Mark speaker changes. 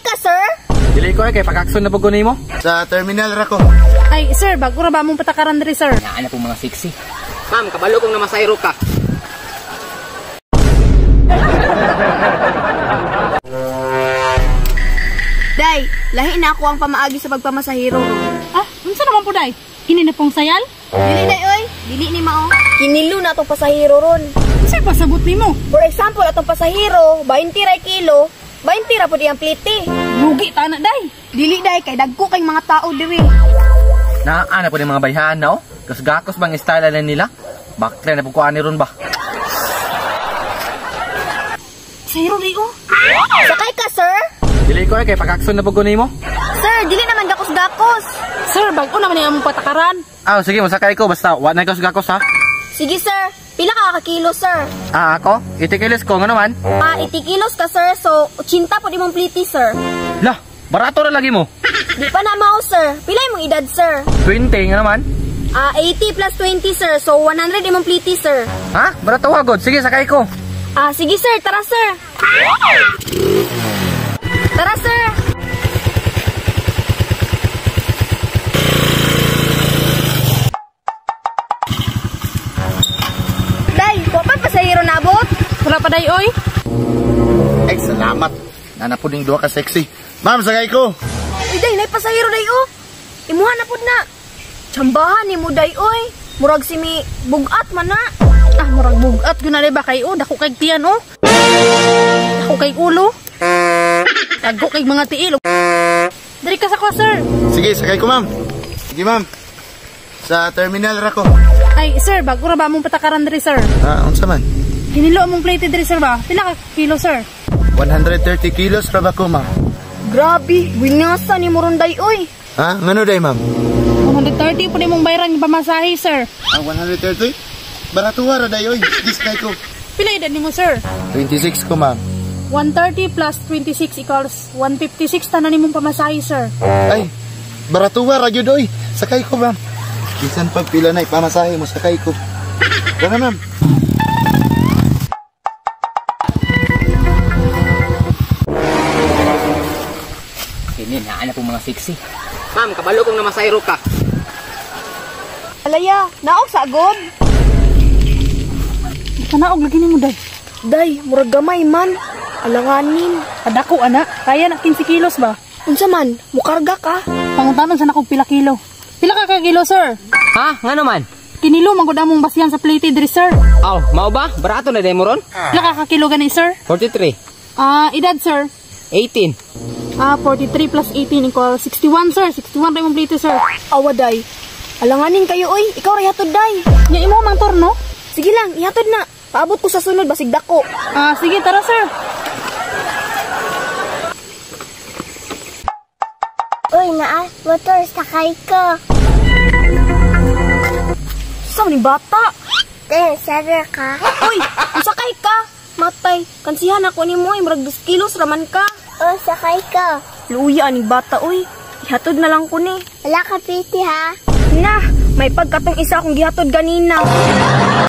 Speaker 1: ka, sir?
Speaker 2: Dili ko kay pag-action na pagkunay mo.
Speaker 3: Sa terminal ra ko.
Speaker 4: Ay, sir, bago ra ba mong patakaran diri, sir?
Speaker 2: Naan na pong mga sexy. Ma'am, kabalo kong namasayro ka.
Speaker 1: Day, lahi na ako ang pamaagi sa pagpamasahiro.
Speaker 4: Ah, unsa naman po, day? Kini na pong sayal?
Speaker 1: Dili, day, oy. Dili ni mao. Kinilo na itong pasahiro ron.
Speaker 4: Sir, pasabot ni mo.
Speaker 1: For example, atong pasahiro, 20 ra kilo, 20 ra po di ang pliti.
Speaker 4: Lugi ta na, day.
Speaker 1: Dili, day, kay dagko kay mga tao diri.
Speaker 2: Naan na po ng mga bayhaan na, oh. Gakos bang style na nila? Bakla na po kuhaan ni ron ba?
Speaker 4: Sayro, day, oh.
Speaker 1: Sakay ka, sir?
Speaker 2: Dili ko kay pag-action na pagkunay mo.
Speaker 1: Sir, dili naman gakos-gakos.
Speaker 4: Sir, bago naman yung among patakaran.
Speaker 2: Ah, sige, masakay ko. Basta, wa na gakos ha.
Speaker 1: Sige, sir. Pila ka kakilo, sir?
Speaker 2: Ah, ako? Itikilis ko, nga naman.
Speaker 1: 80 kilos ka, sir. So, 80 po di mong pliti, sir.
Speaker 2: Lah, barato na lagi mo.
Speaker 1: Di pa na mao, sir. Pila mong edad, sir?
Speaker 2: 20, nga naman.
Speaker 1: 80 plus 20, sir. So, 100 di mong pliti, sir.
Speaker 2: Ha? Barato agad. Sige, sakay ko.
Speaker 1: Sige, sir. Tara, sir. Tara, sir. Day, wapat pasahero na abot?
Speaker 4: Wala pa, day, oy.
Speaker 3: Ay, salamat. Nana po ning duha ka sexy. Ma'am, sagay ko.
Speaker 1: Uy, day, nay pasahero, day, oh. Imuhan na po na. Tsambahan ni mo, day, oy. Murag si mi bugat man na.
Speaker 4: Ah, murag bugat. Yun na, day, ba kayo? Dako kay tiyan, oh. Dako kay ulo. Dako kay mga tiil. Dari ka sa ko, sir.
Speaker 3: Sige, sagay ko, ma'am. Sige, ma'am. Sa terminal ra ko.
Speaker 4: Ay, sir, bago ra ba mong patakaran diri, sir?
Speaker 3: Unsa man?
Speaker 4: Hinilo mong plate diri, sir, ba? Pila ka kilo, sir?
Speaker 3: 130 kilos ra ba ko, ma'am?
Speaker 1: Grabe, winasa ni mo ron, day, oy.
Speaker 3: Ha? Ngano day, ma'am?
Speaker 4: 130 po di mong bayaran yung pamasahe, sir.
Speaker 3: 130? Barato ra day, oy. Discount ko.
Speaker 4: Pila edad ni mo, sir?
Speaker 3: 26 ko, ma'am.
Speaker 4: 130 plus 26 equals 156 tanan ni mong pamasahe, sir.
Speaker 3: Ay, barato ra gyud oy. Sakay ko, ma'am. Bisan pag pila na ipamasahe mo, sakay ko. Tara, ma'am.
Speaker 2: Kini, naan na pong mga sexy. Ma'am, kabalo kong namasayro ka.
Speaker 1: Alaya, naog sa agod.
Speaker 4: Kanaog lagi ni mo, day.
Speaker 1: Day, murag gamay man. Alanganin.
Speaker 4: Kadako, anak. Kaya na 15 kilos ba?
Speaker 1: Unsa man, mukarga ka.
Speaker 4: Pangutanon sa nakog pila kilo. Pila ka kilo, sir?
Speaker 2: Ha? Nga naman?
Speaker 4: Kinilo, manggod among basyan sa plate diri, sir.
Speaker 2: Aw, mao ba? Barato na day mo ron?
Speaker 4: Pila ka kilo gani, sir?
Speaker 2: 43.
Speaker 4: Edad, sir?
Speaker 2: 18.
Speaker 4: 43 plus 18 equals 61, sir. 61 rin mong plate, sir.
Speaker 1: Awa, day. Alanganin kayo, oy. Ikaw ray hatod, day.
Speaker 4: Nya imo mang turno?
Speaker 1: Sige lang, ihatod na. Paabot ko sa sunod, basig dako.
Speaker 4: Sige, tara, sir.
Speaker 5: Uy, motor, sakay ko.
Speaker 1: Saan ni bata?
Speaker 5: Sabi ka?
Speaker 1: Uy, sakay ka. Matay, kansihan ako ni mo, murag 2 kilos raman ka.
Speaker 5: Oh, sakay ko.
Speaker 1: Luya ni bata, uy. Ihatod na lang ko ni.
Speaker 5: Wala ka piti, ha?
Speaker 1: Na, may pagkatong isa akong gihatod ganina.